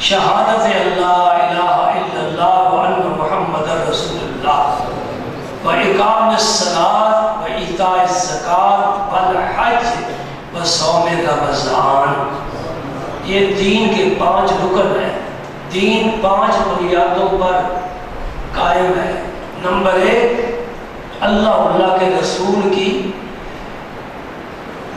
شہادت اللہ الہ الا اللہ وان محمد رسول اللہ وَإِقَامِ الصَّلَاةِ وَإِيتَاءِ الزَّکَاةِ وَالْحَجِّ وَصَوْمِ رمضان۔ یہ دین کے 5 رکن ہیں۔ دین 5 بنیادوں پر قائم ہے۔ نمبر 1، اللہ کے رسول کی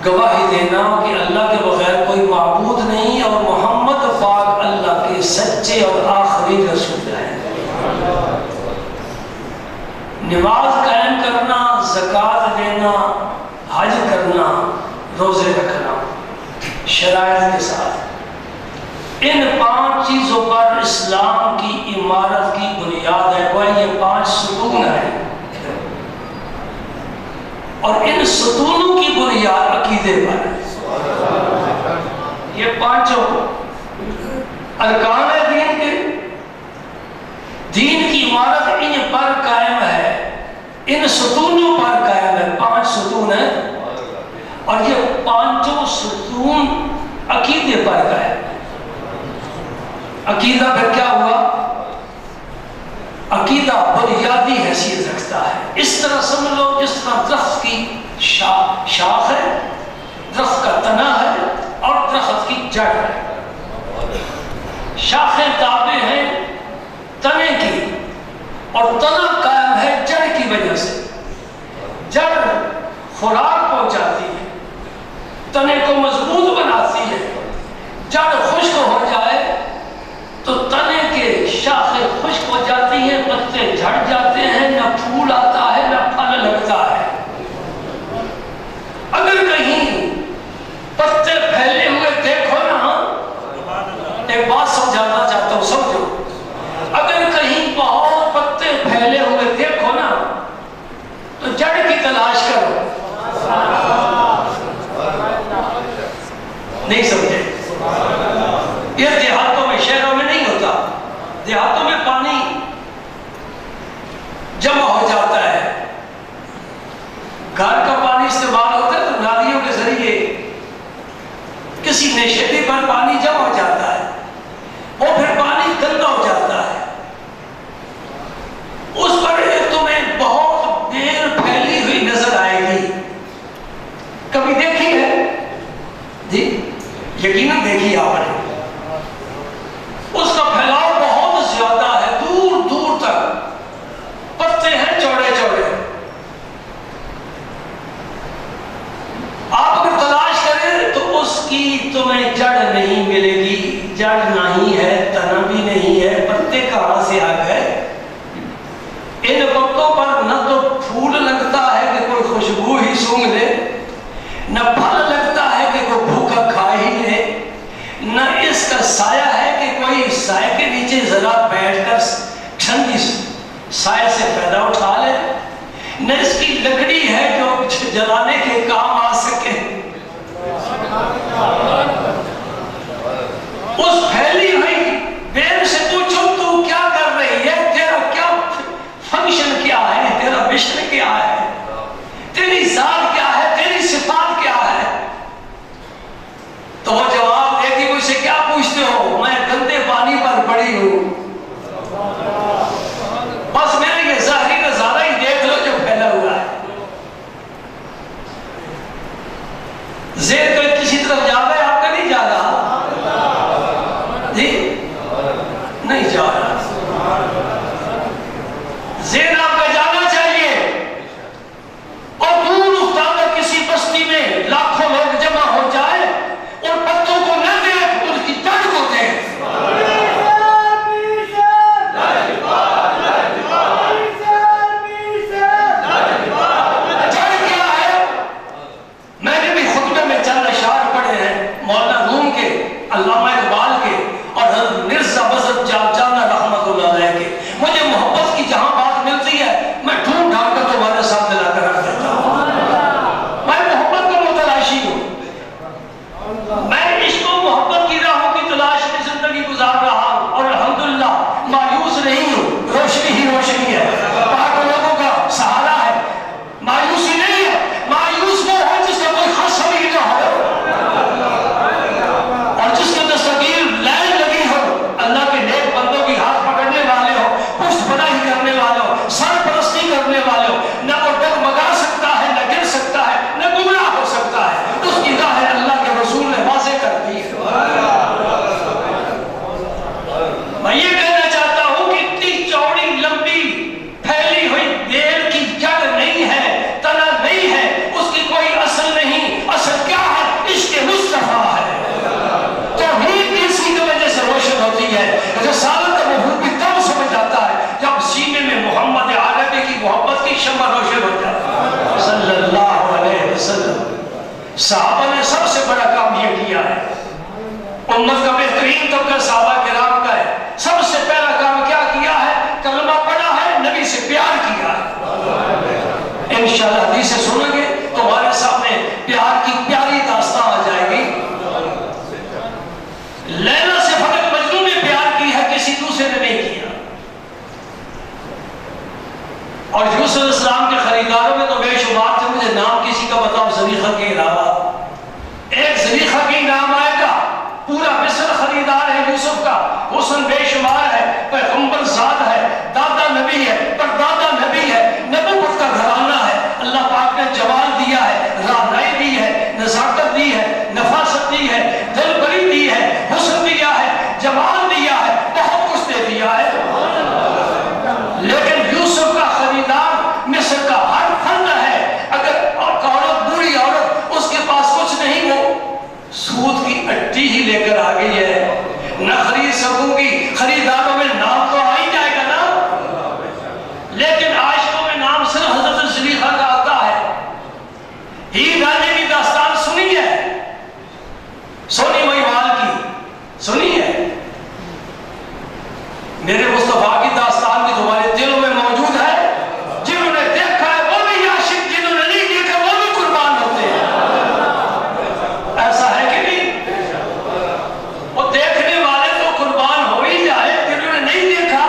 گواہی دینا کہ اللہ کے بغیر کوئی معبود نہیں اور محمد پاک اللہ کے سچے اور آخری رسول ہیں۔ نماز قائم کرنا، زکوٰۃ دینا، حج کرنا، روزے رکھنا شرائط کے ساتھ۔ ان 5 چیزوں پر اسلام کی عمارت کی بنیاد ہے۔ وہ یہ 5 ستون ہیں اور ان ستونوں کی بنیاد عقیدے پر ہے۔ یہ 5 ارکان ہے دین کے۔ دین کی عمارت ان پر قائم ہے، ان ستونوں پر قائم ہے۔ 5 ستون ہیں اور یہ 5 ستون عقیدے پر قائم ہے۔ عقیدہ پھر کیا ہوا؟ عقیدہ بنیادی حیثیت رکھتا ہے۔ اس طرح سمجھ لو جس طرح درخت کی شاخ ہے، درخت کا تنا ہے اور درخت کی جڑ ہے۔ شاخیں تابع ہیں تنے کی اور تنا قائم ہے جڑ کی وجہ سے۔ جڑ خوراک پہنچاتی ہے، تنے کو مضبوط بناتی ہے۔ جڑ خشک ہو جائے تو تنے کے شاخیں خشک ہو جاتی ہیں، پتے جھڑ جاتے ہیں، نہ پھول آتا ہے نہ پھل لگتا ہے۔ اگر کہیں پتے پھیلے ہوئے دیکھو نا، ایک بات سمجھانا چاہتا ہوں، سمجھو۔ اگر کہیں بہت پتے پھیلے ہوئے دیکھو نا تو جڑ کی تلاش کرو۔ نہیں سمجھے؟ یہ دیہاتوں میں، شہروں میں نہیں ہوتا۔ دیہاتوں میں پانی جمع ہو جاتا ہے، گھر کا پانی استعمال ہوتا ہے تو نالیوں کے ذریعے کسی نشیبی پر پانی جمع ہو جاتا ہے، وہ پھر پانی گندا ہو جاتا ہے۔ اس پر ایک تمہیں بہت دیر پھیلی ہوئی نظر آئے گی، کبھی دیکھی ہے؟ جی یقیناً دیکھی آپ نے۔ اس کا پھیلاؤ بہت زیادہ ہے، دور دور تک پتے ہیں چوڑے چوڑے۔ آپ اگر تلاش کریں تو اس کی تمہیں جڑ نہیں ملے گی۔ جڑ نہیں ہے، تنا بھی نہیں ہے، پتے کہاں سے آ گئے؟ ان پتوں پر نہ تو پھول لگتا ہے کہ کوئی خوشبو ہی سونگھ لے، نہ پھل لگتا ہے کہ کوئی بھوکا کھا ہی لے، نہ اس کا سایہ ہے کہ کوئی سائے کے نیچے ذرا بیٹھ کر ٹھنڈی سائے سے فائدہ اٹھا لے، نہ اس کی لکڑی ہے جو جلانے کے کام آ سکے۔ اس پھیلی ہوئی بیر سے پوچھو تو کیا کر رہی ہے، تیرا کیا فنکشن کیا ہے، تیرا مشن کیا ہے، تیری ذات کیا ہے، تیری صفات کیا ہے؟ تو وہ جواب دے گی، مجھ سے کیا پوچھتے ہو، میں گندے پانی پر پڑی ہوں، بس میرے یہ ظاہری نظارہ کی شمع روشن ہو جائے صلی اللہ علیہ وسلم۔ صحابہ نے سب سے بڑا کام یہ کیا ہے، امت کا بہترین طبقہ صحابہ کرام کا ہے، سب سے پہلا کام کیا کیا ہے؟ کلمہ پڑھا ہے، نبی سے پیار کیا ہے۔ انشاءاللہ حدیث سے سنیں گے تو ہمارے سامنے پیار کی پیاری داستان آ جائے گی۔ لیلا سے فقط مجنون نے پیار کی ہے، کسی دوسرے نے نہیں کیا۔ اور یوسف علیہ السلام کے خریداروں میں تو بے شمار تھے، مجھے نام کسی کا بتاؤ زلیخا کے علاوہ۔ ایک زلیخا کے نام آئے گا، پورا مصر خریدار ہے یوسف کا، حسن بے شمار ہے، پیغمبر زاد ہے، دادا نبی ہے، پردادا نبی ہے، نبوت کا گھرانہ ہے۔ اللہ پاک نے جمال دیا ہے، رعنائی دی ہے، نزاکت دی ہے، نفاست دی ہے، دل بری دی ہے، حسن دیا ہے، جمال دیا ہے، بہت کچھ دے دیا ہے۔ لیکن یوسف کا خریدار مصر کا ہر فن ہے، اگر عورت بری عورت اس کے پاس کچھ نہیں، وہ سود کی اٹی ہی لے کر آ گئی ہے، نہ خرید سکوں گی، خریداروں میں نام تو آ ہی جائے گا نا۔ لیکن عاشقوں میں نام صرف حضرت زلیخا کا آتا ہے۔ ہی راجے کی داستان سنی ہے، سونی مہیوال کی سنی ہے، میرے مصطفیٰ کی داستان بھی تمہارے دلوں میں موجود ہے۔ جنہوں نے دیکھا ہے وہ بھی عاشق، جنہوں نے نہیں دیکھا وہ بھی قربان ہوتے ہیں۔ ایسا ہے کہ نہیں؟ وہ دیکھنے والے تو قربان ہو ہی جائے، جنہوں نے نہیں دیکھا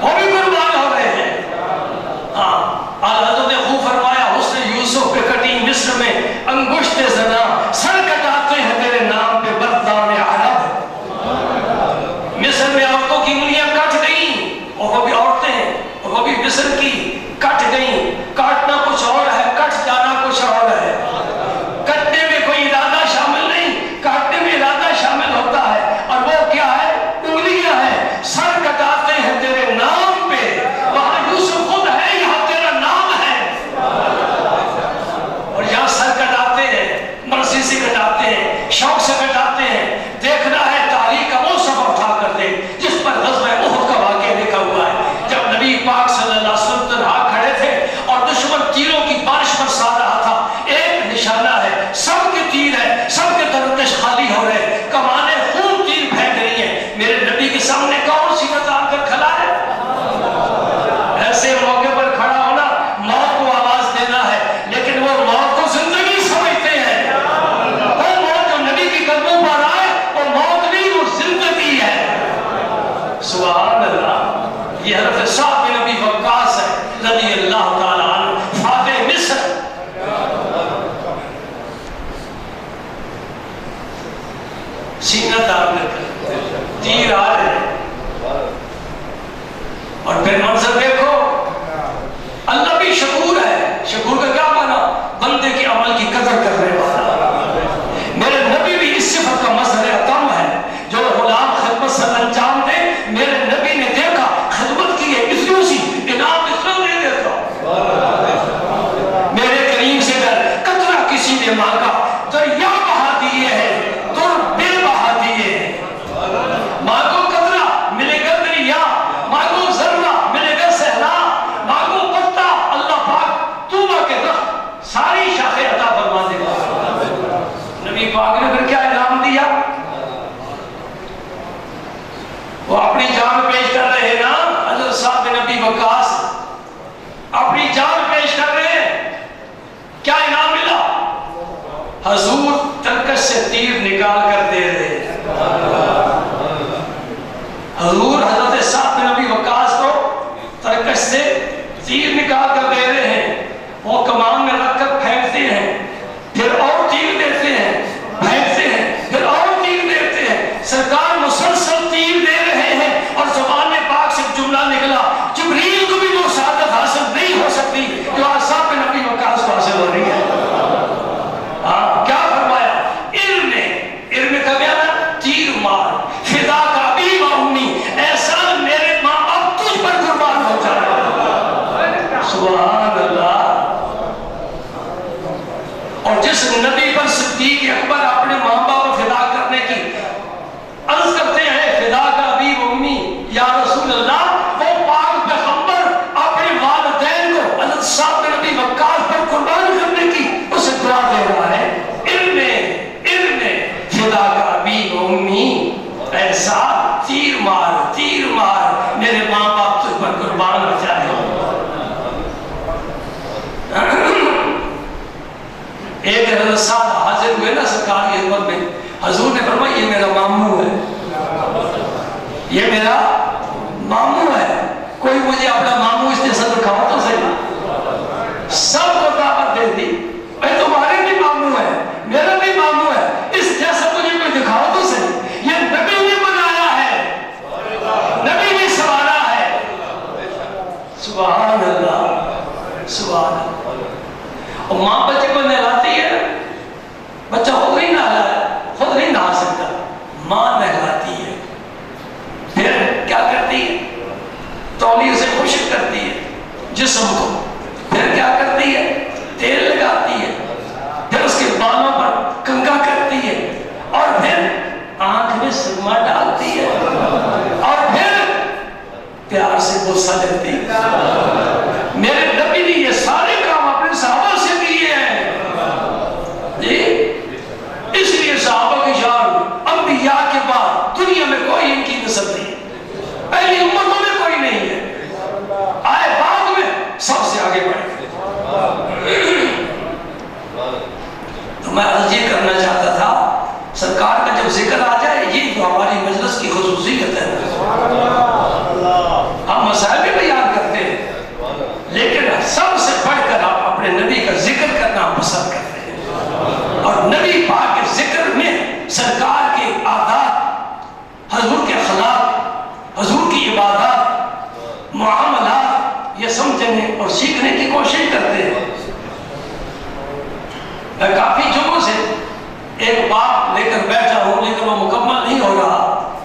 وہ بھی قربان ہو رہے ہیں۔ ہاں، حضرت نے خوب فرمایا، حسن یوسف پہ کٹی مصر میں انگشت زنا، سر کٹاتے ہیں تیرے نام پہ مردان عرب۔ مصر میں عورتوں کی انگلیاں کٹ گئیں، اور وہ بھی عورتیں ہیں، اور وہ بھی مصر کی کٹ گئیں۔ کاٹنا کچھ اور ہے، کٹ جانا کچھ اور ہے۔ کٹنے میں کوئی ارادہ شامل نہیں، کاٹنے میں ارادہ شامل ہوتا ہے، اور وہ کیا ہے؟ انگلیاں ہیں۔ سر کٹاتے ہیں تیرے نام پہ، وہاں یوسف خود ہے، یہاں تیرا نام ہے۔ اور یہاں سر کٹاتے ہیں، مرضی سے کٹاتے ہیں، شوق سے کٹاتے ہیں۔ دیکھنا ہے تاریخ کا وہ سفر اٹھا کر دے جس پر غزوہ احد کا واقعہ لکھا ہوا ہے، جب نبی پاک صلی اللہ علیہ وسلم تنہا کھڑے تھے اور دشمن تیروں کی بارش برسا رہا تھا۔ ایک نشانہ ہے، سب کے تیر ہے، سب کے ترکش خالی ہو رہے، کمانیں خون تیر پھینک رہی ہیں۔ میرے نبی کے سامنے کون سی آن کر کھڑا ہے؟ ایسے موقع پر کھڑا ہونا موت کو آواز دینا ہے، لیکن وہ موت کو زندگی سمجھتے ہیں۔ وہ موت جو نبی کی قدموں پر آئے، وہ موت نہیں، وہ زندگی ہے۔ سبحان اللہ۔ یہ حضرت سعد بن ابی وقاص ہے رضی اللہ تعالیٰ عنہ، فاتح مصر۔ سینہ تاب کر تیر آ رہے ہیں، اور پھر منظر دیکھو۔ اللہ بھی شکور ہے، شکور کا کیا مانا؟ بندے کے عمل کی قدر کرنے والا۔ میرے نبی بھی اس صفت کا مظہر اتم ہے، جو غلام خدمت سے انجام دے۔ میرے نبی نے دیکھا، خدمت کی ہے، اس لیے اسی انعام اتنا دے دیتا۔ میرے کریم سے اگر قطرہ کسی نے مانگا، دریا بہا دیے ہیں، در بے بہا دیے ہیں۔ مانگو قطرہ ملے گا دریا، مانگو ذرہ ملے گا صحرا، مانگو پتا، اللہ پاک طوبہ کے درخت ساری شاخیں عطا فرما دے گا۔ پر قربان ہو جائے. ایک حضرت صاحب حاضر ہوئے نا سرکار کی خدمت میں, حضور نے فرمایا یہ میرا ماموں ہے, یہ میرا ماموں ہے, کوئی مجھے اپنا ماموں اس نے سب دکھاؤ تو صحیح. سب کو دعوت دے دی, اے تمہارے بھی ماموں ہے, میرا بھی ماموں ہے, اس جیسا مجھے کوئی دکھاؤ تو صحیح. یہ نبی نے بنایا ہے, نبی نے سوارا ہے. سبحان اللہ, سبحان اللہ. اور ماں بچے کو نہلاتی ہے, بچہ خود نہیں نہا سکتا, ماں نہلاتی ہے, پھر کیا کرتی ہے, تولیے سے خشک کرتی ہے جسم کو, پھر کیا کرتی ہے, تیل لگاتی ہے, پھر اس کے بالوں پر کنگھا کرتی ہے, اور پھر آنکھ میں سرما ڈالتی ہے, اور پھر پیار سے بوسہ لیتی ہے. میرے نبی نے یہ سارے کام اپنے صحابہ سے کیے ہیں جی. اس لیے صحابہ کی شان انبیاء کے بعد دنیا میں کوئی ان کی نسل نہیں, پہلی امتوں میں کوئی نہیں ہے, آئے بعد میں سب سے آگے بڑھے. تو میں عرض یہ کرنا چاہتا تھا, سرکار کا جب ذکر آ جائے, یہ تو ہماری مجلس کی خصوصیت ہے. ہم مسائل بھی بیان کرتے ہیں, لیکن سب سے بڑھ کر آپ اپنے نبی کا ذکر کرنا پسند کرتے ہیں. اور نبی پاک کے ذکر میں سرکار کے عادات, حضور کے اخلاق, حضور کی عبادات, معاملات, یہ سمجھنے اور سیکھنے کی کوشش کرتے ہیں. میں کافی جمعوں سے ایک بات لے کر بیٹھا ہوں, لیکن وہ مکمل نہیں ہو رہا.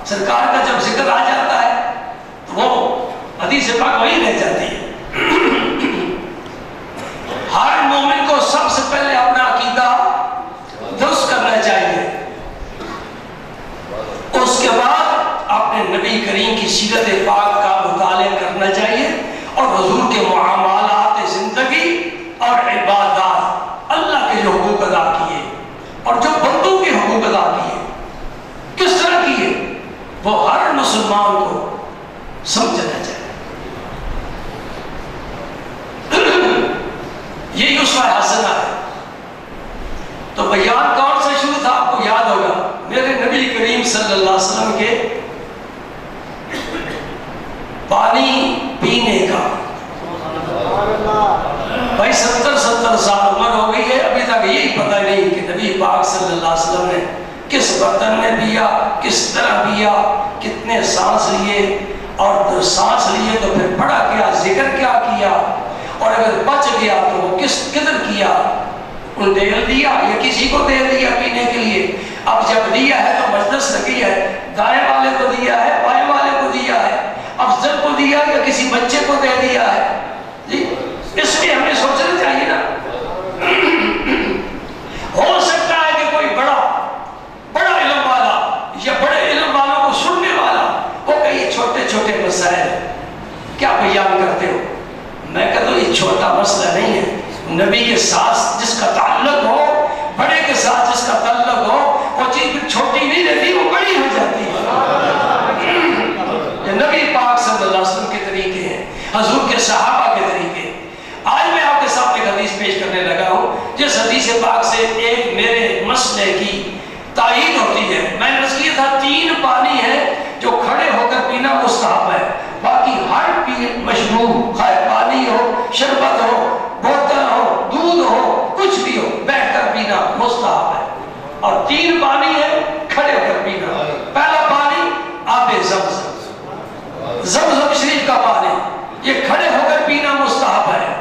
سرکار کا جب ذکر آ جاتا ہے تو وہ حدیث پاک وہی رہ جاتی ہے. ہر مومن کو سب سے پہلے اپنا عقیدہ درست کرنا چاہیے, اس کے بعد اپنے نبی کریم کی سیرت پاک کا مطالعہ کرنا چاہیے, اور حضور کے معاملات زندگی اور عبادات, اللہ کے جو حقوق ادا کیے اور جو بندوں کے حقوق ادا کیے کس طرح کیے, وہ ہر مسلمان کو سمجھنا چاہیے. یہ اسوہ حسنہ ہے. تو بیان کون سے شروع تھا, آپ کو یاد ہوگا, میرے نبی کریم صلی اللہ علیہ وسلم کے پانی پینے کا. بھائی 70 سال عمر ہو گئی ہے, ابھی تک یہی پتہ نہیں کہ نبی پاک صلی اللہ علیہ وسلم نے کس برتن میں پیا, کس طرح پیا, کتنے سانس لیے, اور سانس لیے تو پھر پڑھا کیا, ذکر کیا کیا, اور اگر بچ گیا تو وہ کس قدر کیا, ان دل دیا یا کسی کو دے دیا پینے کے لیے. اب جب دیا ہے تو مجلس لگی ہے, دائیں والے کو دیا ہے, بائیں والے کو دیا ہے, افضل کو دیا یا کسی بچے کو دے دیا ہے جی. اس لیے ہمیں سوچنا چاہیے نا, ہو سکتا ہے کہ کوئی بڑا علم والا یا بڑے علم والوں کو سننے والا وہ کئی چھوٹے چھوٹے مسائل کیا بیان کرتے ہو. میں کہتا ہوں یہ چھوٹا مسئلہ نہیں ہے, نبی کے ساتھ جس کا تعلق ہو, بڑے کے ساتھ جس کا تعلق ہو, وہ چیز بھی چھوٹی نہیں رہتی, وہ بڑی ہو جاتی ہے. یہ نبی پاک صلی اللہ علیہ وسلم کے طریقے ہیں, حضور کے صحابہ کے طریقے. آج میں آپ کے ساتھ ایک حدیث پیش کرنے لگا ہوں, جس حدیث پاک سے ایک میرے مسئلے کی تائید ہوتی ہے. میں نے کیا تھا 3 پانی ہے جو کھڑے ہو کر پینا مستحب ہے, باقی ہر مشروب, خواہ پانی ہو, شربت ہو, بوتل ہو, دودھ ہو, کچھ بھی ہو, بیٹھ کر پینا مستحب ہے. اور 3 پانی ہے کھڑے ہو کر پینا. پہلا پانی آب زمزم, زمزم شریف کا پانی, یہ کھڑے ہو کر پینا مستحب ہے,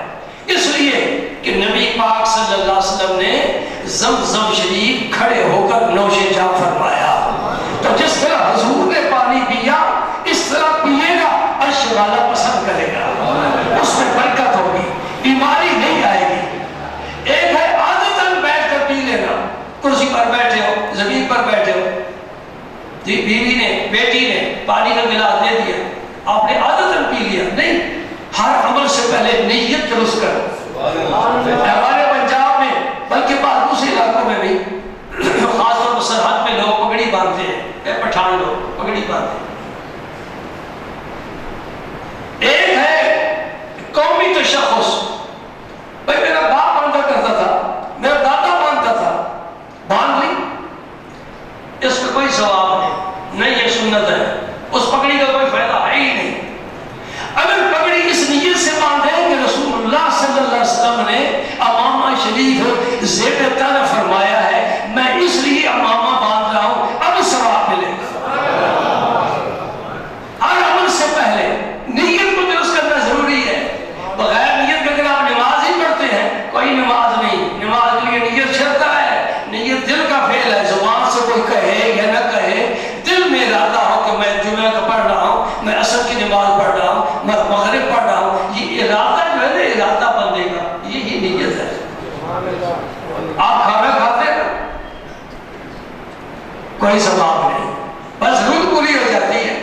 اس لیے کہ نبی پاک صلی اللہ علیہ وسلم نے زمزم شریف کھڑے ہو کر نوش جاں فرمایا. تو جس طرح حضور نے پانی پیا, اس طرح پیے گا, عرش والا پسند کرے گا, اس میں برکت ہوگی, بیماری نہیں آئے گی. ایک ہے عادتاً بیٹھ کر پی لینا, کرسی پر بیٹھے ہو, زمین پر بیٹھے ہو, بیوی نے, بیٹی نے پانی کا گلاس دے دیا, آپ نے عادتاً پی لیا. نہیں, ہر عمل سے پہلے نیت درست کرو. ہمارے پنجاب میں, بلکہ بعض دوسرے علاقوں میں بھی, خاص طور پر سرحد میں لوگ پگڑی باندھتے ہیں, پٹھان لوگ پگڑی باندھتے ہیں. ایک مغرب پڑھ رہا ہوں، یہ ارادہ جو ہے نا، ارادہ بندے کا، یہی نیت ہے۔ آپ کھانا کھاتے ہیں کوئی ثواب نہیں، بس ضرورت پوری ہو جاتی ہے۔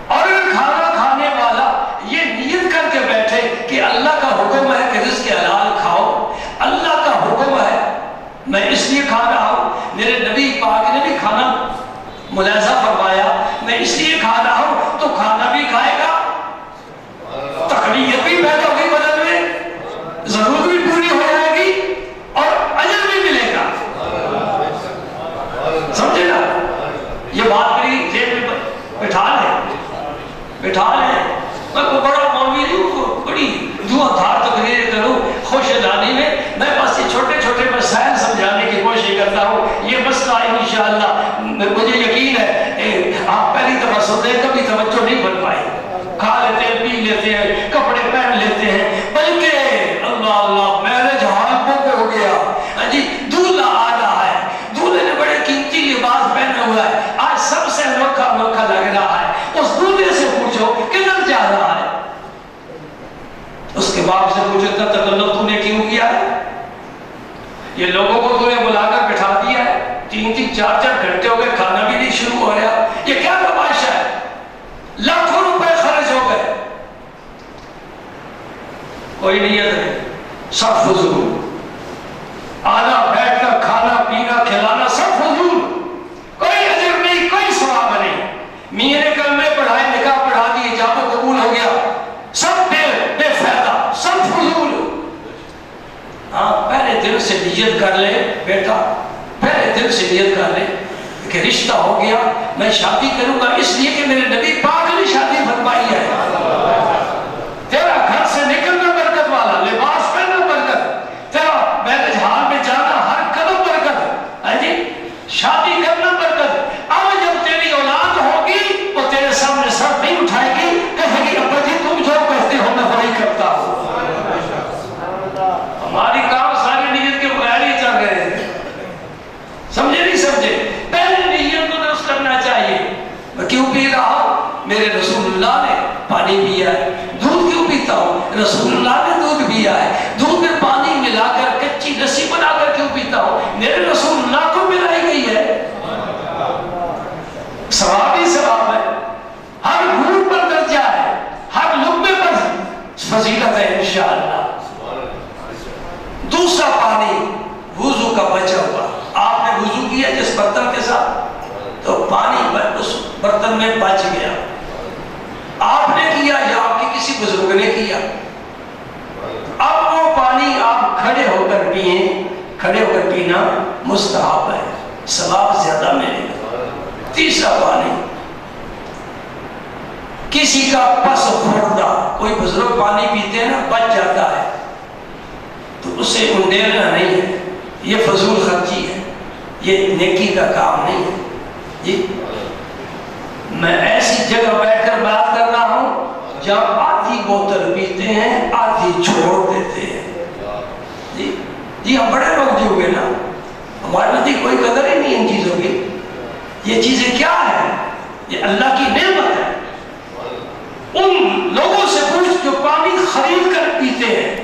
اور کھانا کھانے والا یہ نیت کر کے بیٹھے کہ اللہ کا حکم ہے کہ رزق حلال کھاؤ، اللہ کا حکم ہے میں اس لیے کھا رہا ہوں، میرے نبی پاک نے بھی کھانا ملاحظہ فرمایا، میں اس لیے کھا رہا ہوں تو کھانا بھی کھائے گا، تقویت بھی پیدا ہوگی بدن میں، ضرورت بھی پوری ہو جائے گی اور اجر بھی ملے گا۔ سمجھے نا؟ یہ بات میری ذہن میں بٹھا لیں۔ میں کو بڑا مولوی نہیں ہوں، بڑی دھواں دھار تقریر کروں خوش دانی میں بس یہ چھوٹے چھوٹے مسائل سمجھانے کی کوشش کرتا ہوں۔ یہ مسئلہ انشاءاللہ مجھے یقین ہے آپ پہلی دفعہ سنتے ہیں، کبھی توجہ نہیں بن پائی، کھا لیتے ہیں، پی لیتے ہیں، کپڑے پہن لیتے ہیں، بلکہ اللہ اللہ میرے جہاں بک ہو گیا، جی دولہا آ رہا ہے، دولہے نے بڑے قیمتی لباس پہنا ہوا ہے، آج سب سے انوکھا لگ رہا ہے، اس دولہے سے پوچھو کدھر جا رہا ہے، اس کے باپ سے پوچھو اتنا تکلف تو نے کیوں کیا ہے؟ یہ لوگوں کو تو نے بلا کر بٹھا دیا ہے، 3-3 4-4 گھنٹے ہو گئے، کھانا بھی نہیں شروع ہو رہا، یہ کیا تماشا ہے؟ لاکھوں روپے خرچ ہو گئے، کوئی نیت نہیں، سب فضول، آنا بیٹھنا کھانا پینا کھلانا سب فضول، کوئی اجر نہیں، کوئی ثواب نہیں۔ میاں نے کلمے پڑھائے، نکاح پڑھا دیے، جابو قبول ہو گیا، سب بے فائدہ، سب فضول۔ ہاں پہلے دل سے نیت کر لے بیٹا، پہلے دل سے نیت کر لے کہ رشتہ ہو گیا، میں شادی کروں گا اس لیے کہ میرے نبی پاک نے شادی فرمائی ہے، تیرا گھر سے نکلنا برکت والا، لباس پہننا برکت، تیرا میرے جہان میں جانا ہر قدم برکت ہے، جی شادی کرنا برکت۔ اب جب تیری اولاد ہوگی وہ تیرے سامنے سر نہیں اٹھائے گی، کہے گی ابا جی تم جو کہتے ہو میں وہی کرتا ہوں۔ ہماری کام ساری نیت کے بغیر ہی چل رہے ہیں، سمجھے نہیں سمجھے؟ پہلے نیت کو درست کرنا چاہیے، میں کیوں پی رہا ہوں؟ میرے رسول اللہ نے پانی پیا ہے۔ دودھ کیوں پیتا ہوں؟ رسول اللہ نے دودھ پیا ہے۔ دودھ میں پانی ملا کر کچی لسی بنا کر کیوں پیتا ہوں؟ میرے رسول اللہ کو ملائی گئی ہے، ثواب ہی ثواب ہے، ہر گھوٹ پر درجہ ہے، ہر لقمے پر فضیلت ہے انشاءاللہ۔ دوسرا پانی وضو کا بچا ہوا، آپ نے وضو کیا جس برتن کے ساتھ تو پانی اس برتن میں بچ گیا، آپ نے کیا یا آپ کے کسی بزرگ نے کیا، اب وہ پانی آپ کھڑے ہو کر پئیں، کھڑے ہو کر پینا مستحب ہے، ثواب زیادہ ملے گا۔ تیسرا پانی کسی کا پس پھوڑنا، کوئی بزرگ پانی پیتے ہیں نا بچ جاتا ہے تو اسے انڈیلنا نہیں ہے، یہ فضول خرچی ہے، یہ نیکی کا کام نہیں ہے۔ جی میں ایسی جگہ بیٹھ کر بات کر رہا ہوں جہاں آدھی بوتل پیتے ہیں آدھی چھوڑ دیتے ہیں، جی ہم بڑے لوگ جو ہوئے نا، ہمارے نزدیک کوئی قدر ہی نہیں ان چیزوں کی۔ یہ چیزیں کیا ہیں؟ یہ اللہ کی نعمت ہے۔ ان لوگوں سے پوچھ جو پانی خرید کر پیتے ہیں،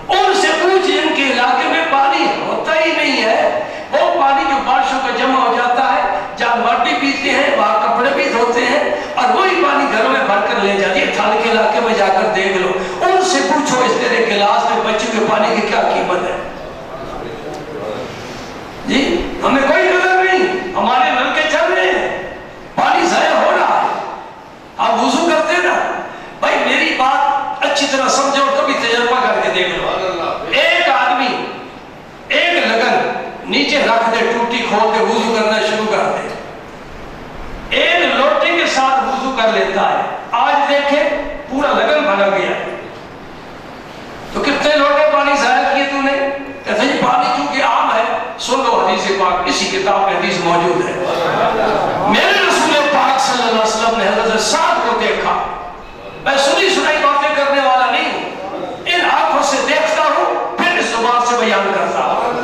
ان سے پوچھ جن کے علاقے میں پانی ہوتا ہی نہیں ہے، وہ پانی جو بارشوں کا جمع ہو جاتا ہے، جانور بھی پیتے ہیں، وہاں کپڑے بھی دھوتے ہیں، اور وہی پانی گھروں میں بھر کر لے جاتی ہے۔ تھال کے علاقے میں جا کر دیکھ لو، ان سے پوچھو اس تیرے گلاس میں بچے ہوئے پانی کی کیا قیمت ہے؟ جی ہمیں کوئی قدر نہیں، ہمارے نل کے چل رہے ہیں، پانی ضائع ہو رہا ہے۔ آپ وضو کرتے ہیں نا، بھائی میری بات اچھی طرح سمجھو، کبھی تجربہ کر کے دیکھ لو۔ ایک آدمی ایک لگن نیچے رکھ دے، ٹوٹی کھول کے وضو کرنا شروع کر دے، ایک لوٹے کے ساتھ وضو کر لیتا ہے، آج دیکھے پورا لگن بھرا گیا، تو کتنے لوٹے پانی ضائع کیے تو نے؟ کہتے ہیں پانی چونکہ عام ہے، سن لو حدیث پاک، اسی کتاب میں حدیث موجود ہے۔ میرے رسول پاک صلی اللہ علیہ وسلم نے حضرت سعد کو دیکھا، میں سنی سنائی باتیں کرنے والا نہیں ہوں، ان آنکھوں سے دیکھتا ہوں پھر اس زبان سے بیان کرتا ہوں۔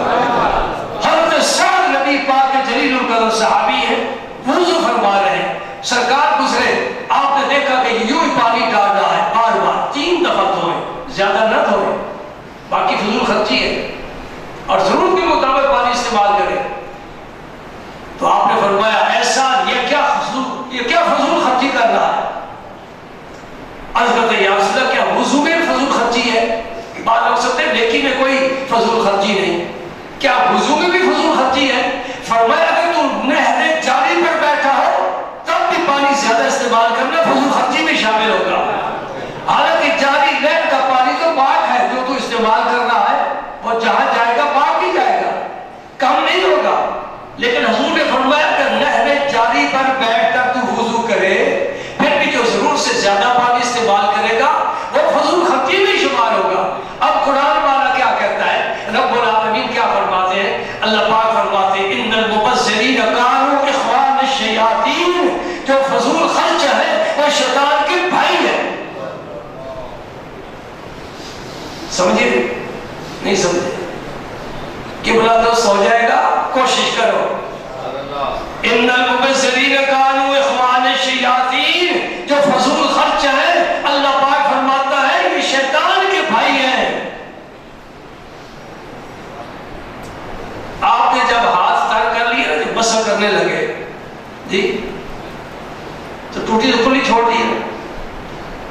حضرت سعد نبی پاک کے جلیل القدر صحابی ہیں، وضو فرما رہے ہیں، سرکار گزرے، آپ نے دیکھا کہ یوں ہی پانی ڈال خرچی ہے اور ضرورت کے مطابق پانی استعمال کرے. تو آپ نے فرمایا ایسا یہ کیا فضول خرچی کر رہا ہے؟ عرض کرتے یا رسول اللہ کیا وضو میں فضول خرچی ہے؟ بعض لوگ سمجھتے ہیں نیکی میں کوئی فضول خرچی نہیں، کیا وضو میں بھی فضول خرچی ہے؟ فرمایا اگر تو نہر جاری پر بیٹھا ہو تب بھی پانی زیادہ استعمال کرنا فضول خرچی میں شامل ہوگا. حالانکہ جاری نہر کا پانی تو پاک ہے، جو تو استعمال کر رہا ہے وہ جہاں جائے گا پاک ہی جائے گا، کم نہیں ہوگا. لیکن حضور نے فرمایا کہ نہر جاری پر بیٹھ کر تو وضو کرے پھر بھی جو ضرورت سے زیادہ پانی استعمال کرے گا وہ فضول خرچی میں شمار ہوگا. اب قرآن والا کیا کہتا ہے؟ رب العالمین کیا فرماتے ہیں؟ اللہ پاک فرماتے ہیں ان المبذرین کانوا اخوان الشیاطین، جو فضول خرچ ہے وہ شیطان کے بھائی ہے. سمجھے نہیں سمجھے؟ قبلہ درست ہو جائے گا، کوشش کرو. ان المبذرین کانوا اخوان الشیاطین، جو فضول خرچ ہے اللہ پاک فرماتا ہے یہ شیطان کے بھائی ہیں. آپ نے جب ہاتھ تر کر لیا نا، جب مسح کرنے لگے جی تو ٹوٹی تو کھلی چھوڑ دی.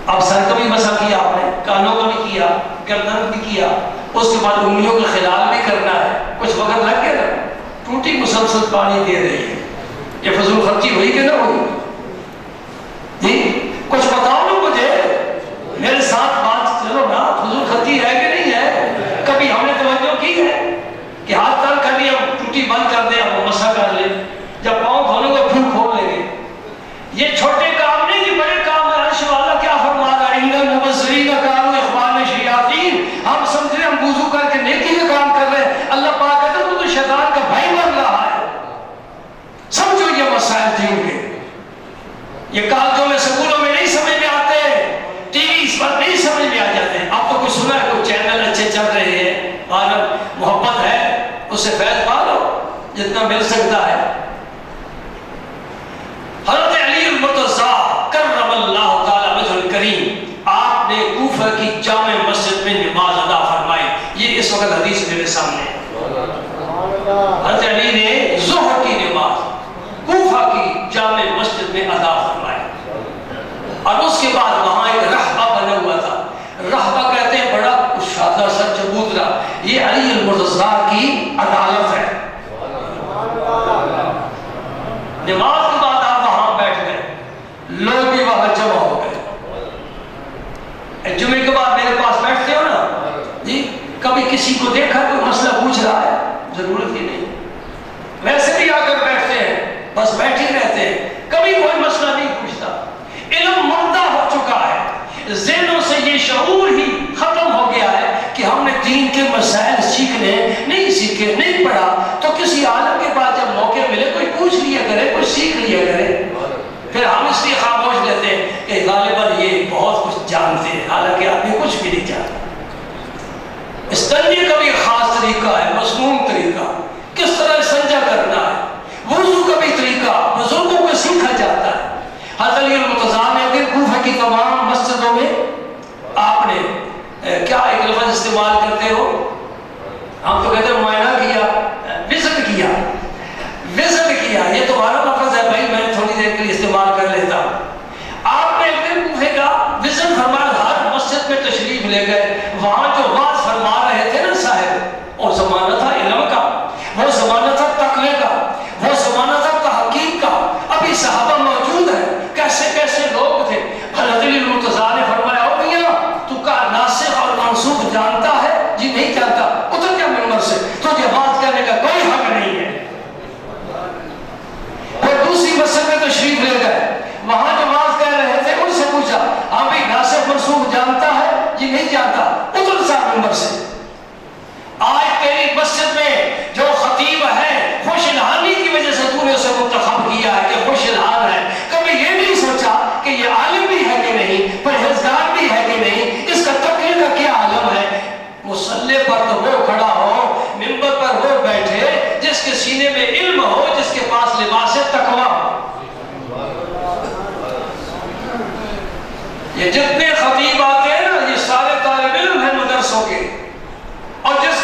اب سر کا بھی مسح کیا آپ نے، کانوں کا بھی کیا، گردن بھی کیا، اس کے بعد انگلیوں کا خلال بھی کرنا ہے. کچھ وقت لگ گیا نا، ٹوٹی مسلسل پانی دے رہی ہے. یہ فضول خرچی ہوئی کہ نہ ہوئی جی؟ کچھ بتاؤ نا مجھے، میرے ساتھ بات چلو نا. فضول خرچی ہے کہ نہیں ہے؟ کبھی ہم نے توجہ کی ہے کہ ہاتھ تر کر لیا ٹوٹی بند کر دیں اب مسح کر لیں، جب پاؤں دھونے کو پھر کھول لیں گے؟ یہ چھوٹے کام نہیں، یہ بڑے کام ہے. عرش والا کیا فرما رہا ہے؟ ان المبذرین کانوا اخوان الشیاطین. ہم سمجھ رہے ہم وضو کر کے نیکی کا کام کر رہے ہیں، اللہ پاک کہتا ہے تو شیطان کا بھائی بن رہا ہے. سمجھو یہ مسائل دین کے، یہ کالجوں میں سکولوں میں نہیں سمجھ میں آتے، ٹی وی اس پر نہیں سمجھ میں آ جاتے. اب تو کچھ سنا ہے کوئی چینل اچھے چل رہے ہیں، عالم محبت ہے اس سے فیض پا لو جتنا مل سکتا ہے. حضرت علی المرتضیٰ کرم اللہ تعالی وجہ الکریم، آپ نے کوفہ کی جامع مسجد میں نماز ادا فرمائی. یہ اس وقت حدیث میرے سامنے ہے. حضرت علی نے ظہر کی نماز کوفہ کی جامع مسجد میں ادا فرمائی اور اس کے بعد وہاں ایک رہبہ بنا ہوا تھا. رہبہ کہتے ہیں بڑا کشادہ سر چبوترا. یہ علی المرتضیٰ کی عدالت ہے. نماز کے بعد آپ وہاں بیٹھ گئے، لوگ بھی وہاں جمع ہو گئے. جمعے کے بعد میرے پاس بیٹھتے ہو نا جی، کبھی کسی کو دیکھا کوئی مسئلہ پوچھ رہا ہے، ضرورت ہی نہیں، ویسے بھی آ کر بیٹھتے ہیں، بس بیٹھے رہتے ہیں، کبھی کوئی مسئلہ نہیں پوچھتا. علم مردہ ہو چکا ہے، ذہنوں سے یہ شعور ہی ختم ہو گیا ہے کہ ہم نے دین کے مسائل سیکھنے نہیں سیکھے، نہیں پڑھا تو کسی عالم کے پاس جب موقع ملے کوئی پوچھ لیا کرے، کوئی سیکھ لیا کرے. پھر ہم اس لیے خاموش رہتے ہیں کہ غالباً یہ بہت کچھ جانتے ہیں، حالانکہ آدمی کچھ بھی نہیں جانتا. استنجے کا بھی خاص طریقہ ہے، مسنون طریقہ، کس طرح استنجا کرنا ہے. وضو کا بھی طریقہ بزرگوں کو سیکھا جاتا ہے. حضرت علی المرتضیٰ نے پھر کوفہ کی تمام مسجدوں میں آپ نے کیا ایک لفظ استعمال کرتے ہو، ہم تو کہتے ہیں معائنہ کیا، وزٹ کیا. وزٹ کیا یہ تمہارا لفظ ہے بھائی، میں تھوڑی دیر کے لیے استعمال کر لیتا ہوں. آپ نے پھر کوفے کا وزٹ فرمایا، ہر مسجد میں تشریف لے گئے. وہاں جو واز فرما رہے تھے نا صاحب، اور زمانہ تھا علم کا، وہ زمانہ تھا تقوی کا، وہ زمانہ تھا تحقیق کا. ابھی صحابہ موجود ہیں، کیسے کیسے لوگ تھے. حضرت علی المرتضیٰ نے فرمایا او میاں تو کا ناسخ اور منسوخ جانتا ہے؟ جی نہیں جانتا. اتر جا منبر سے، تجھے بات کرنے کا کوئی حق نہیں ہے. پھر دوسری مسجد میں تشریف لے گئے، وہاں جو واز کہہ رہے تھے ان سے پوچھا ہاں بھائی ناسخ منسوخ جانتا ہے؟ جی نہیں جانتا. اتر سا منبر سے. آج تیری مسجد میں جو خطیب ہے خوش الحانی کی وجہ سے تو نے اسے منتخب کیا ہے کہ خوش الحان ہے. کبھی یہ نہیں سوچا کہ یہ عالم بھی ہے کہ نہیں، پرہیزگار بھی ہے کہ نہیں، اس کا تقوی کا کیا عالم ہے. مصلی پر تو وہ کھڑا ہو، منبر پر وہ بیٹھے جس کے سینے میں علم ہو، جس کے پاس لباس تقوی ہو. یہ جتنے خطیب آتے ہیں نا یہ سارے طالب علم ہیں مدرسوں کے، اور جس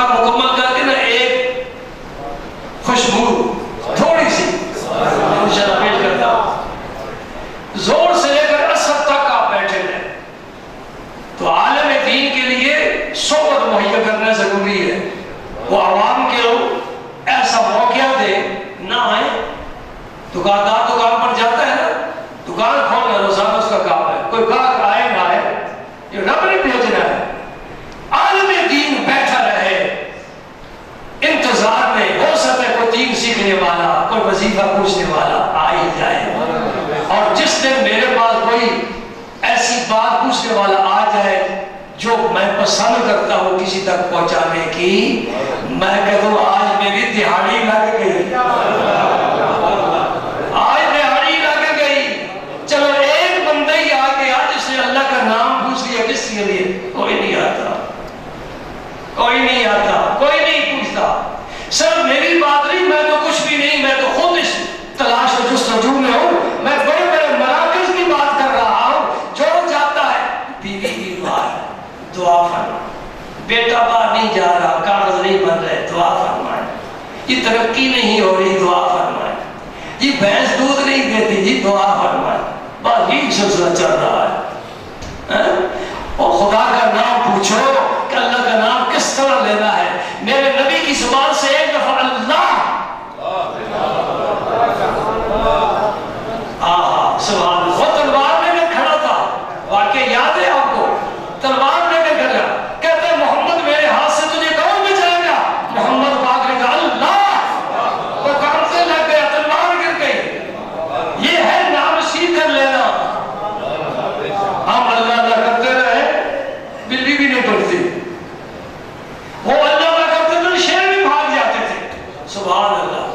طرح مکمل کر کے نا ایک خوشبو تھوڑی سی انشاءاللہ پیش کرتا ہوں. زور سے لے کر اثر تک آپ بیٹھے رہے تو عالم دین کے لیے صحبت مہیا کرنا ضروری ہے. وہ عوام کے لوگ ایسا موقع دے نہ آئے. دکاندار دکان پر جاتا ہے نا, دکان کھولنا روزانہ اس کا کام ہے, کوئی گاہک آئے نہ آئے یہ رب نے بھیجنا ہے. عالم دین بیٹھا رہے انتظار میں, ہو سکتا ہے کوئی دین سیکھنے والا, کوئی وظیفہ پوچھنے والا آ ہی جائے. اور جس دن میرے پاس کوئی ایسی بات پوچھنے والا آ جائے جو میں پسند کرتا ہوں کسی تک پہنچانے کی, میں کہتا ہوں آج میری دہاڑی لگ گئی, آج دہاڑی لگ گئی. چلو ایک بندہ ہی آ گیا جس نے اللہ کا نام پوچھ لیا, کس کے لیے؟ کوئی نہیں آتا, کوئی نہیں آتا, کوئی نہیں پوچھتا. سر میری بات نہیں, میں تو کچھ بھی نہیں, میں تو خود اس تلاش و جستجو میں ہوں. میں بڑے بڑے مراکز کی بات کر رہا ہوں. جو جاتا ہے بیوی بیمار, دعا فرما. بیٹا باہر نہیں جا رہا, کاغذ نہیں بن رہے, دعا فرمائے. یہ ترقی نہیں ہو رہی, دعا فرمائے. یہ بھینس دودھ نہیں دیتی, جی دعا فرمائے. بس یہی سلسلہ چل رہا ہے. اور خدا کا نام پوچھو کہ اللہ کا نام کس طرح لینا ہے. میرے نبی کی زبان سے ایک دفعہ اللہ سبحان اللہ, وہ تلوار لے کر کھڑا تھا, واقعہ یاد ہے آپ کو؟ تلوار لے کر کھڑا, کہتے ہیں محمد میرے ہاتھ سے تجھے کون بچائے گا؟ محمد پاک نے کہا اللہ, وہ کام سے لگ گیا, تلوار گر گئی. یہ ہے نام سیکھ کر لینا. ہم اللہ اللہ کرتے رہے, بلی بھی نہیں پڑتی. وہ اللہ اللہ کرتے تھے, شیر بھی بھاگ جاتے تھے. سبحان اللہ.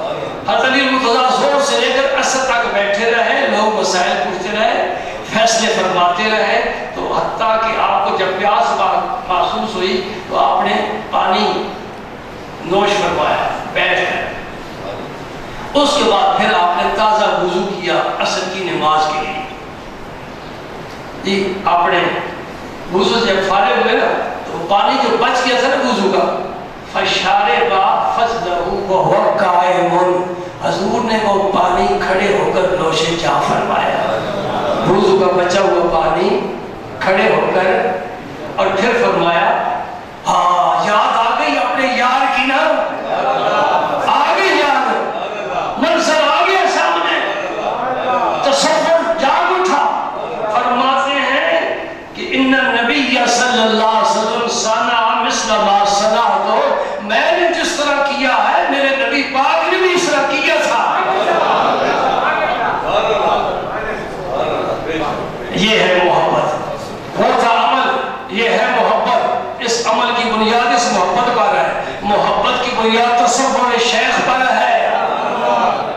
حضرت علی مرتضیٰ زور سے لے کر اثر تک بیٹھے رہے, لوگ مسائل پوچھتے رہے, فیصلے فرماتے رہے. تو حتیٰ کہ آپ کو جب پیاس محسوس ہوئی تو آپ نے پانی نوش فرمایا بیٹھ کر. اس کے بعد پھر آپ نے تازہ وضو کیا عصر کی نماز کے لیے. جی آپ نے وضو سے جب فارغ ہوئے نا تو پانی جو بچ گیا تھا نا وضو کا, فشاربا فضلہ وهو قائم, حضور نے وہ پانی کھڑے ہو کر نوش جاں فرمایا. وضو کا بچا ہوا پانی کھڑے ہو کر, اور پھر فرمایا ہاں یاد آ گئی اپنے یار کی نا, آ گئی یاد, منظر آ گیا سامنے, تصور جاگ اٹھا. فرماتے ہیں کہ ان النبی صلی اللہ علیہ وسلم صنع مثل ما صنعت, میں نے جس طرح کیا ہے میرے نبی پاک نے بھی اس طرح کیا تھا. یہ ہے محبت, وہ تھا عمل, یہ ہے محبت. اس عمل کی بنیاد اس محبت پر ہے. محبت کی بنیاد تصور شیخ پر ہے,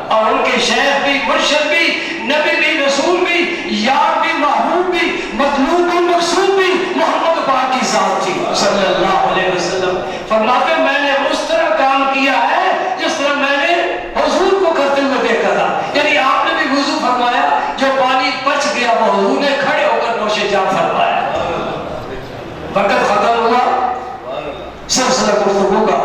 اور ان کے شیخ بھی, مرشد بھی, نبی بھی, رسول بھی, یار بھی, محبوب بھی, مطلوب بھی, مقصود بھی محمد پاک کی ذات تھی صلی اللہ علیہ وسلم. فرماتے میں نے اس طرح کام کیا ہے جس طرح میں نے حضور کو کرتے ہوئے دیکھا تھا. یعنی آپ نے بھی وضو فرمایا, جو پانی بچ گیا وہ حضور نے کھڑے ہو کر نوش جاں فرمایا. وقت ختم ہوا, سلسلہ گفتگو کا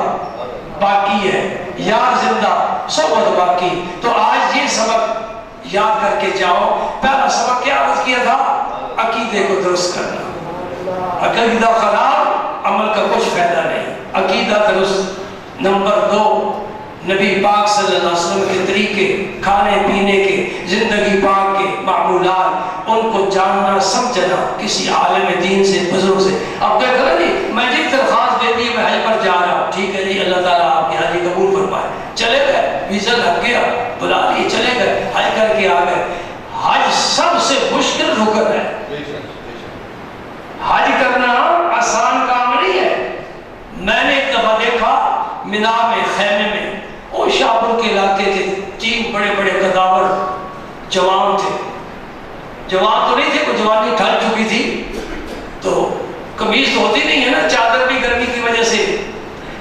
باقی ہے, یار زندہ, صحبت باقی. تو آج یہ سبق یاد کر کے جاؤ. پہلا سبق کیا عرض کیا تھا؟ عقیدے کو درست کرنا. عقیدہ خراب, عمل کا کچھ فائدہ نہیں. عقیدہ درست. نمبر 2, نبی پاک صلی اللہ علیہ وسلم کے طریقے, کھانے پینے کے, زندگی پاک کے معمولات, ان کو جاننا سمجھنا کسی عالم دین سے, بزرگ سے. اب کیا کریں جی, میں جی درخواست دے دی میں حج پر جا رہا ہوں, ٹھیک ہے جی اللہ تعالیٰ آپ کی حج قبول فرمائے, چلے گئے, ویزا لگ گیا, بلا لیے, چلے گئے, حج کر کے آ گئے. حج سب سے مشکل رکن ہے. حج کرنا آسان کام نہیں ہے. میں نے ایک دفعہ دیکھا مینا میں, خیمے میں, وہ شاہپور کے علاقے کے 3 بڑے بڑے قداور جوان تھے. جوان تو نہیں تھے, کوئی جوانی ڈھل چکی تھی, تو قمیض تو ہوتی نہیں ہے نا, چادر بھی گرمی کی وجہ سے,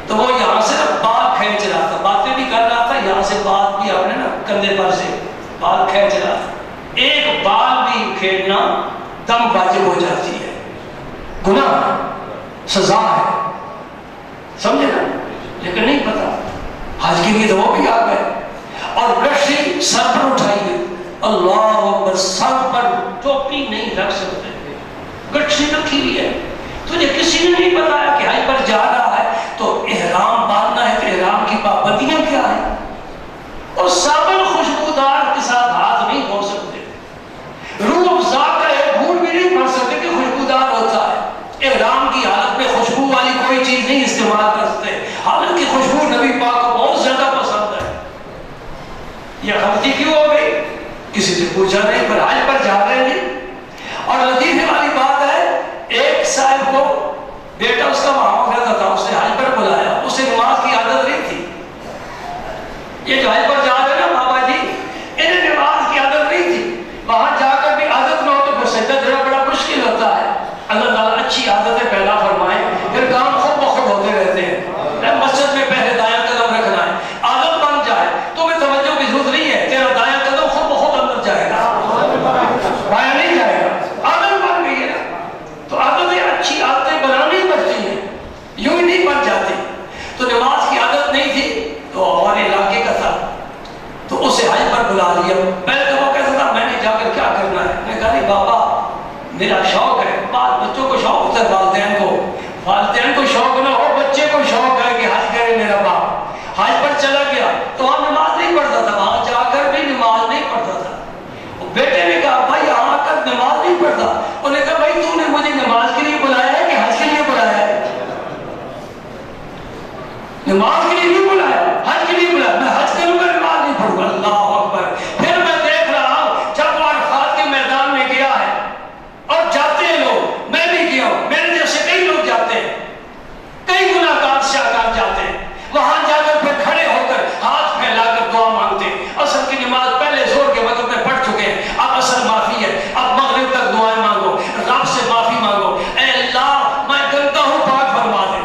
تو وہ یہاں سے نا بال کھینچ رہا تھا, باتیں بھی کر رہا تھا, یہاں سے بات بھی آپ نے نا کندھے پر سے بال کھینچ رہا تھا. ایک بال بھی کھینچنا دم واجب ہو جاتی ہے, گناہ, سزا ہے, سمجھے نا. لیکن نہیں پتا، حج کے لیے تو وہ بھی آ گئے اور گٹھی سر پر اٹھائی گئی، اللہ اکبر، سر پر ٹوپی نہیں رکھ سکتے، گٹھی رکھی ہوئی ہے، تجھے کسی نے نہیں بتایا کہ حج پر جا رہا ہے تو احرام باندھنا ہے، تو احرام کی پابندیاں کیا ہیں، اور صابن خوشبودار کے ساتھ ہاتھ نہیں دھو سکتے، روح افزا کا ایک گھونٹ بھی نہیں بھر سکتے کہ خوشبودار ہوتا ہے، احرام کی حالت میں خوشبو والی کوئی چیز نہیں استعمال کر سکتے، حالانکہ خوشبو نبی پاک کو بہت زیادہ پسند ہے۔ یہ غلطی کیوں ہو گئی؟ کسی سے پوچھا نہیں، پر حج پر جا رہے ہیں۔ اور لطیفے والی بات ہے، ایک صاحب کو بیٹا اس کا وہاں رہتا تھا، اس نے حج پر بلایا، اسے نماز کی عادت نہیں تھی۔ یہ جو حج پر جا رہے ہیں نا بابا جی، انہیں نماز کی عادت نہیں تھی، وہاں جا کر بھی عادت نہ ہو تو پھر سجدہ دینا بڑا مشکل ہوتا ہے۔ اللہ تعالیٰ اچھی عادتیں پیدا فرمائے، پھر کام خود بخود ہوتے رہتے ہیں۔ مسجد میں پہلے دایاں قدم رکھنا ہے، عادت بن جائے تو میں توجہ کی ضرورت نہیں ہے، تیرا دایاں قدم خود بخود اندر جائے گا، بایاں نہیں جائے گا، عادت بن گئی ہے نا۔ تو عادتیں اچھی عادتیں بنانی پڑتی ہیں، یوں ہی نہیں بن جاتی۔ تو نماز کی عادت نہیں تھی، تو ہمارے علاقے کا تھا، تو اسے حج پر بلا لیا۔ پہلے تو وہ کہتا تھا میں نے جا کر کیا کرنا ہے، میں کہا نہیں بابا میرا شوق ہے، بعض بچوں کو شوق ہوتا ہے، والدین کو شوق نہ ہو، بچے کو شوق ہے کہ حج کرے میرا باپ۔ حج پر چلا گیا تو وہاں نماز نہیں پڑھتا تھا، وہاں جا کر بھی نماز نہیں پڑھتا تھا۔ بیٹے نے کہا بھائی یہاں آ کر نماز نہیں پڑھتا، انہوں نے کہا بھائی تو نے مجھے نماز کے لیے بلایا ہے کہ حج کے لیے بلایا ہے؟ نماز کے لیے نہیں بلایا، حج کے لیے بلایا، میں حج کروں گا نماز نہیں پڑھوں گا۔ اللہ اکبر۔ پھر میں دیکھ رہا ہوں جب وہ عرفات کے میدان میں گیا ہے اور جاتے ہیں لوگ، میں بھی گیا ہوں، میرے جیسے کئی لوگ جاتے ہیں، کئی گناہ گار سیاکار جاتے ہیں، وہاں جا کر پھر کھڑے ہو کر ہاتھ پھیلا کر دعا مانگتے ہیں۔ اصل کی نماز پہلے زور کے وقت میں پڑھ چکے ہیں، اب اصل معافی ہے، اب مغرب تک دعائیں مانگو، رب سے معافی مانگو، اے اللہ میں گندا ہوں پاک فرما دے،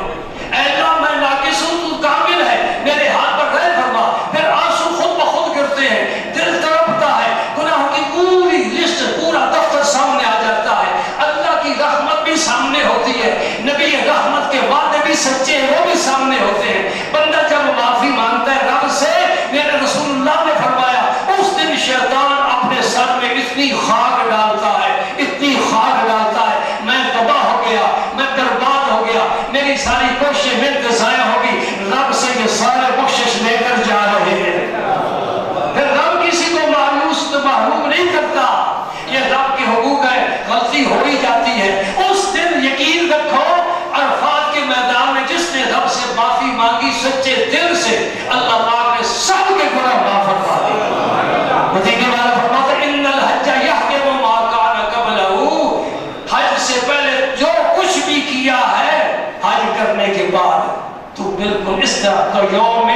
اے اللہ میں ناقص ہوں تو کامل ہے، میرے ہاتھ پر رحم فرما۔ پھر آنسو خود بخود گرتے ہیں، دل تڑپتا ہے، گناہوں کی پوری لسٹ، پورا دفتر سامنے آ جاتا ہے، اللہ کی رحمت بھی سامنے ہوتی ہے، نبی رحمت کے وعدے بھی سچے ہیں، وہ بھی سامنے ہوتے ہیں۔ بندہ جب معافی مانگتا ہے رب سے، میرے رسول اللہ نے فرمایا اس دن شیطان اپنے سر میں اتنی خاک ڈالتا ہے، اتنی خاک ڈالتا ہے، میں تباہ ہو گیا، میں برباد ہو گیا، میری ساری کوششیں محنت ضائع ہوگی، رب سے یہ سارے بخشش لے کر جا رہے ہیں۔ پھر رب کسی کو مایوس تو محروم نہیں کرتا، یہ رب کے حقوق ہے، غلطی ہو ہی جاتی ہے۔ اس دن یقین رکھو عرفات کے میدان میں جس نے رب سے معافی مانگی سچے دل سے، اللہ پاک نے سب کے گناہ معاف فرما دیے۔ نتیجے والا فرماتا ہے ان الحج یحکم ما کان قبلہ، حج سے پہلے جو کچھ بھی کیا ہے حج کرنے کے بعد تو بالکل اس طرح تو یوم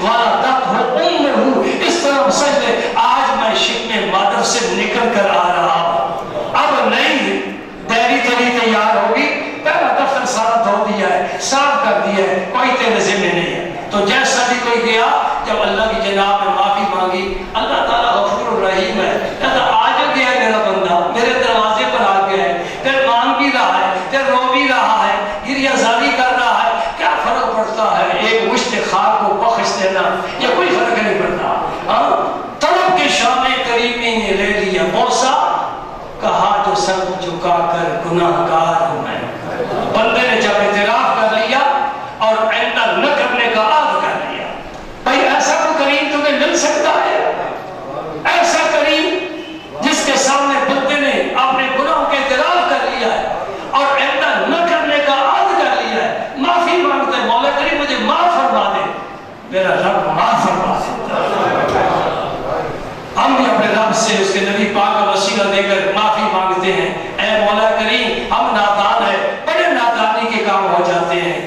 ولدتہ امہ، اس طرح سجدے آج میں شکم مادر سے نکل کر آ رہا ہوں، اب نہیں ڈیری تیری تیار ہوگی، پہلا دفتر سارا دھو دیا ہے، صاف کر دیا ہے، کوئی تیرے ذمہ نہیں ہے۔ تو جیسا بھی کوئی گیا جب اللہ کی جناب میں معافی مانگی، اللہ تعالیٰ غفور الرحیم ہے، کہتا آج گیا ہے میرا بندہ، میرے دروازے پر آ گیا ہے، پھر مانگ بھی رہا ہے، پھر رو بھی رہا ہے، گریہ زاری کر رہا ہے، کیا فرق پڑتا ہے ایک مشت خاک کو بخش دینا، یہ کوئی فرق نہیں پڑتا۔ طلب کے شام کریمی نے لے لیا بوسہ، کہا جو سر جھکا کر گناہ گار ہوں میں۔ بندے نے جب اعتراف کر لیا اور آئندہ نہ کرنے کا عہد کر لیا، بھائی ایسا کوئی کریم تمہیں مل سکتا ہے؟ ایسا کریم جس کے سامنے بندے نے اپنے گناہوں کے اعتراف کر لیا ہے اور آئندہ نہ کرنے کا عہد کر لیا ہے، معافی مانگتا ہے مولا کریم مجھے معاف فرما دے، میرا رب معاف فرما دیتا ہے۔ ہم بھی اپنے رب سے اس کے نبی پاک کا وسیلہ دے کر معافی مانگتے ہیں، اے مولا کریم ہم نادان ہیں، بڑے نادانی کے کام ہو جاتے ہیں،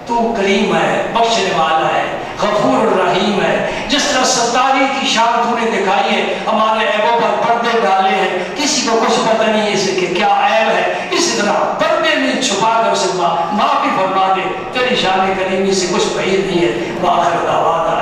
تو کریم ہے، بخشنے والا ہے، غفور الرحیم ہے، جس طرح ستاری کی شان تو نے دکھائی ہے، ہمارے عیبوں پر پردے ڈالے ہیں، کسی کو کچھ پتہ نہیں ہے اسے کہ کیا عیب ہے، اسی طرح پردے میں چھپا کر اسے معافی فرما دے، تیری شان کریمی سے کچھ بعید نہیں ہے۔ وآخر دعوانا